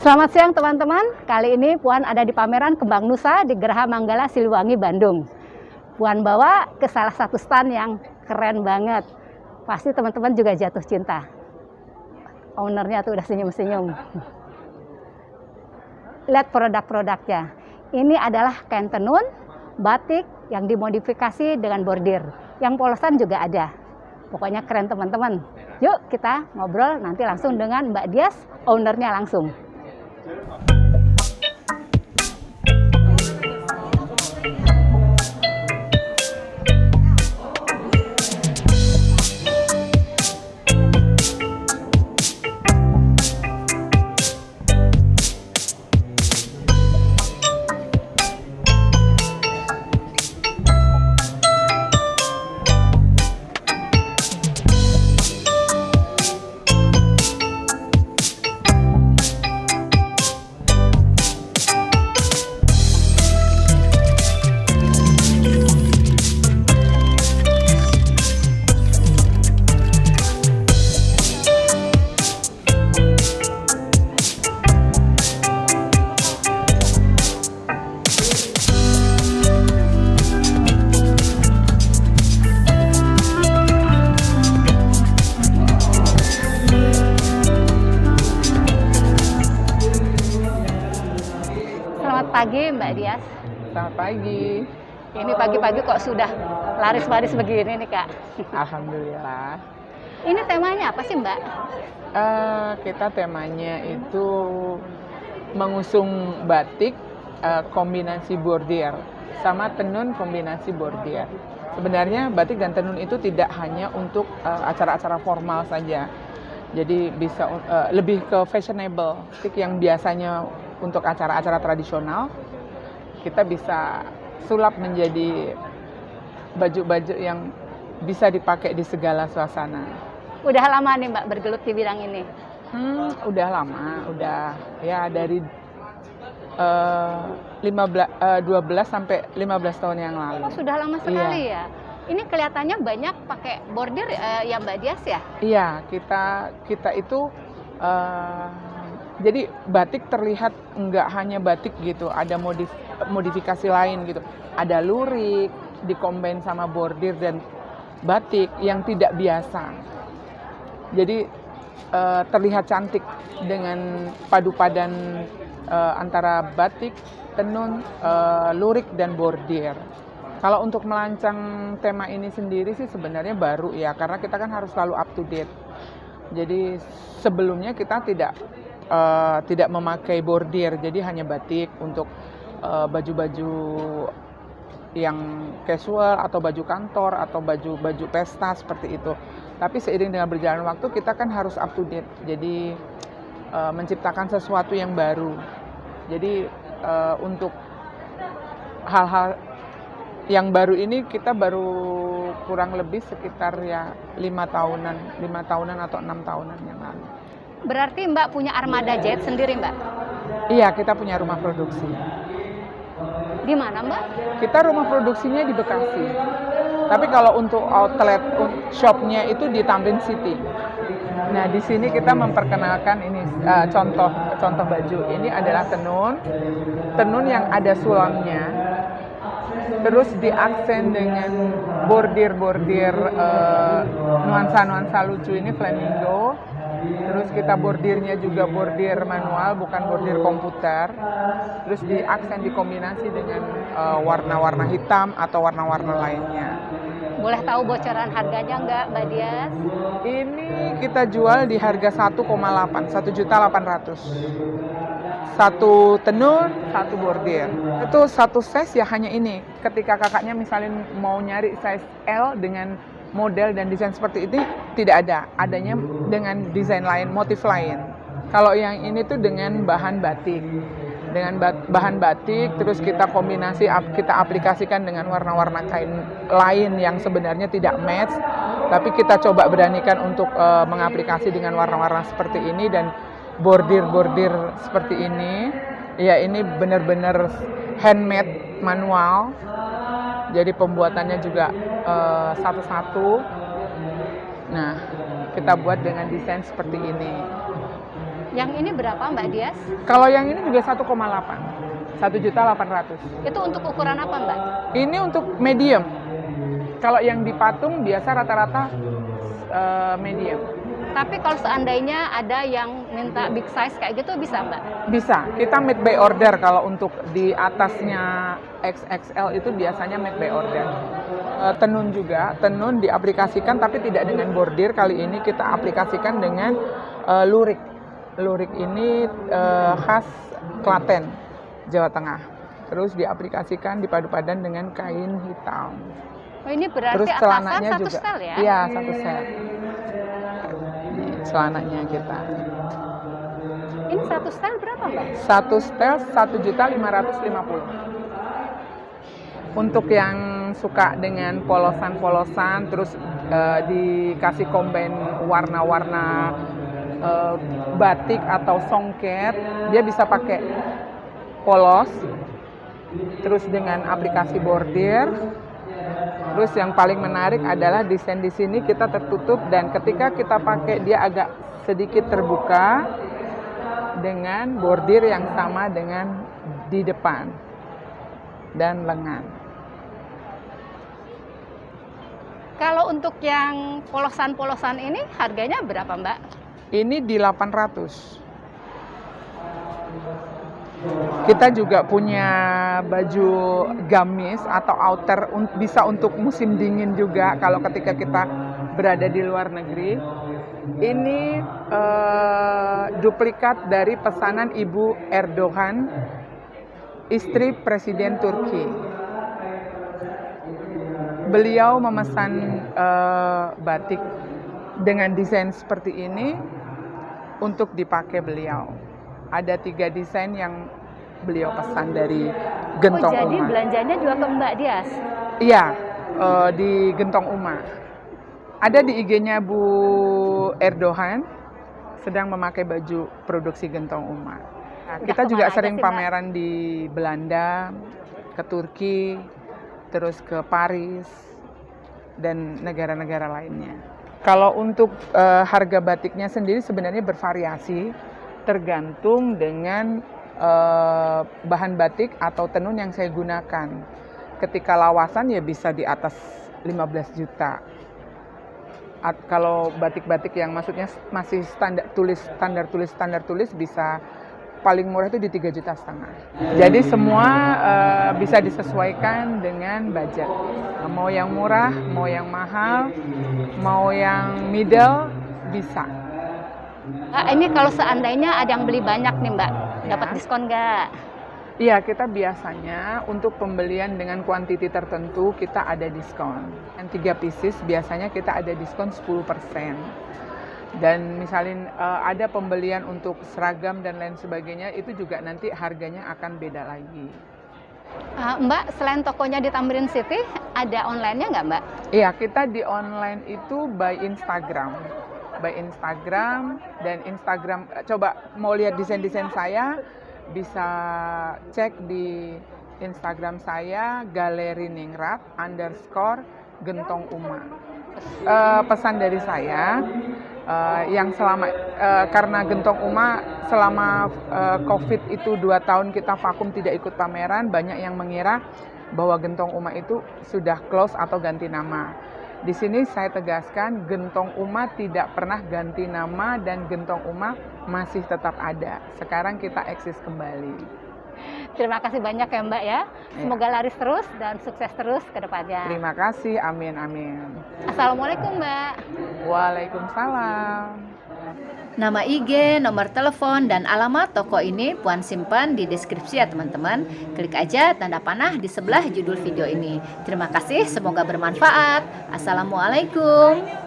Selamat siang teman-teman, kali ini Puan ada di pameran Kembang Nusa di Geraha Manggala, Siliwangi, Bandung. Puan bawa ke salah satu stand yang keren banget. Pasti teman-teman juga jatuh cinta. Ownernya tuh udah senyum-senyum. Lihat produk-produknya. Ini adalah kain tenun, batik yang dimodifikasi dengan bordir. Yang polosan juga ada. Pokoknya keren teman-teman. Yuk kita ngobrol nanti langsung dengan Mbak Dias, ownernya langsung. Selamat pagi Mbak Dias. Selamat pagi. Ini pagi-pagi kok sudah laris-laris begini nih Kak. Alhamdulillah. Ini temanya apa sih Mbak? Kita temanya itu mengusung batik kombinasi bordir sama tenun kombinasi bordir. Sebenarnya batik dan tenun itu tidak hanya untuk acara-acara formal saja. Jadi bisa lebih ke fashionable. Batik yang biasanya untuk acara-acara tradisional, kita bisa sulap menjadi baju-baju yang bisa dipakai di segala suasana. Udah lama nih Mbak bergelut di bidang ini? Udah lama, udah ya dari 12 sampai 15 tahun yang lalu. Oh, sudah lama sekali ya? Ini kelihatannya banyak pakai bordir ya Mbak Dias ya? Iya, kita itu jadi batik terlihat nggak hanya batik gitu, ada modifikasi lain gitu. Ada lurik, dikombin sama bordir dan batik yang tidak biasa. Jadi terlihat cantik dengan padu padan antara batik, tenun, lurik dan bordir. Kalau untuk melancang tema ini sendiri sih sebenarnya baru ya, karena kita kan harus selalu up to date. Jadi sebelumnya kita tidak memakai bordir, jadi hanya batik untuk baju-baju yang casual atau baju kantor atau baju pesta seperti itu. Tapi seiring dengan berjalan waktu kita kan harus up to date, jadi menciptakan sesuatu yang baru. Jadi untuk hal-hal yang baru ini kita baru kurang lebih sekitar ya 5 tahunan atau 6 tahunan yang lalu. Berarti Mbak punya armada jahit sendiri Mbak? Iya, kita punya rumah produksi. Di mana Mbak? Kita rumah produksinya di Bekasi. Tapi kalau untuk outlet shopnya itu di Tamrin City. Nah, di sini kita memperkenalkan ini contoh baju. Ini adalah tenun yang ada sulangnya. Terus diaksen dengan bordir-bordir nuansa-nuansa lucu ini flamingo. Terus kita bordirnya juga bordir manual, bukan bordir komputer. Terus diaksen dikombinasi dengan warna-warna hitam atau warna-warna lainnya. Boleh tahu bocoran harganya nggak Mbak Dias? Ini kita jual di harga 1,8, 1.800.000. Satu tenun, satu bordir. Itu satu size ya hanya ini. Ketika kakaknya misalnya mau nyari size L dengan model dan desain seperti ini, tidak ada. Adanya dengan desain lain, motif lain. Kalau yang ini tuh dengan bahan batik. Dengan bahan batik, terus kita kombinasi, kita aplikasikan dengan warna-warna kain lain yang sebenarnya tidak match. Tapi kita coba beranikan untuk mengaplikasi dengan warna-warna seperti ini dan bordir-bordir seperti ini. Ya, ini benar-benar handmade manual. Jadi pembuatannya juga satu-satu. Nah, kita buat dengan desain seperti ini. Yang ini berapa Mbak Dias? Kalau yang ini juga 1,8. 1.800.000. Itu untuk ukuran apa Mbak? Ini untuk medium. Kalau yang di patung biasa rata-rata medium. Tapi kalau seandainya ada yang minta big size kayak gitu bisa Mbak? Bisa, kita made by order. Kalau untuk di atasnya XXL itu biasanya made by order. Tenun juga, tenun diaplikasikan tapi tidak dengan bordir. Kali ini kita aplikasikan dengan lurik. Lurik ini khas Klaten, Jawa Tengah. Terus diaplikasikan dipadu-padan dengan kain hitam. Oh, ini berarti Terus atasan celananya satu juga. stel ya? Iya, satu set. Ini celananya kita. Ini satu stel berapa Mbak? Satu setel 1.550.000. Untuk yang suka dengan polosan-polosan, terus dikasih combine warna-warna batik atau songket, dia bisa pakai polos, terus dengan aplikasi bordir. Terus yang paling menarik adalah desain di sini kita tertutup dan ketika kita pakai dia agak sedikit terbuka dengan bordir yang sama dengan di depan dan lengan. Kalau untuk yang polosan-polosan ini harganya berapa Mbak? Ini di 800. Kita juga punya baju gamis atau outer bisa untuk musim dingin juga kalau ketika kita berada di luar negeri. Ini duplikat dari pesanan Ibu Erdogan, istri Presiden Turki. Beliau memesan batik dengan desain seperti ini untuk dipakai beliau. Ada 3 desain yang beliau pesan dari Gentong Uma. Oh, jadi belanjanya juga ke Mbak Dias? Iya, di Gentong Uma. Ada di IG-nya Bu Erdogan sedang memakai baju produksi Gentong Uma. Nah, kita juga sering pameran di Belanda, ke Turki, terus ke Paris, dan negara-negara lainnya. Kalau untuk harga batiknya sendiri sebenarnya bervariasi, tergantung dengan bahan batik atau tenun yang saya gunakan. Ketika lawasan ya bisa di atas 15 juta. Kalau batik-batik yang maksudnya masih standar tulis bisa paling murah itu di 3,5 juta. Jadi semua bisa disesuaikan dengan budget. Mau yang murah, mau yang mahal, mau yang middle bisa. Ini kalau seandainya ada yang beli banyak nih Mbak, dapat diskon nggak? Iya, kita biasanya untuk pembelian dengan kuantiti tertentu kita ada diskon. Yang 3 pieces biasanya kita ada diskon 10%. Dan misalnya ada pembelian untuk seragam dan lain sebagainya, itu juga nanti harganya akan beda lagi. Mbak, selain tokonya di Tamrin City, ada online-nya nggak Mbak? Iya, kita di online itu by Instagram. Dan Instagram, coba mau lihat desain-desain saya, bisa cek di Instagram saya @galeriningrat_Gentong Uma. Pesan dari saya, yang karena Gentong Uma selama COVID itu 2 tahun kita vakum tidak ikut pameran, banyak yang mengira bahwa Gentong Uma itu sudah close atau ganti nama. Di sini saya tegaskan Gentong Uma tidak pernah ganti nama dan Gentong Uma masih tetap ada. Sekarang kita eksis kembali. Terima kasih banyak ya Mbak ya. Semoga laris terus dan sukses terus ke depannya. Terima kasih, amin amin. Assalamualaikum Mbak. Waalaikumsalam. Nama IG, nomor telepon, dan alamat toko ini Puan simpan di deskripsi ya teman-teman. Klik aja tanda panah di sebelah judul video ini. Terima kasih, semoga bermanfaat. Assalamualaikum.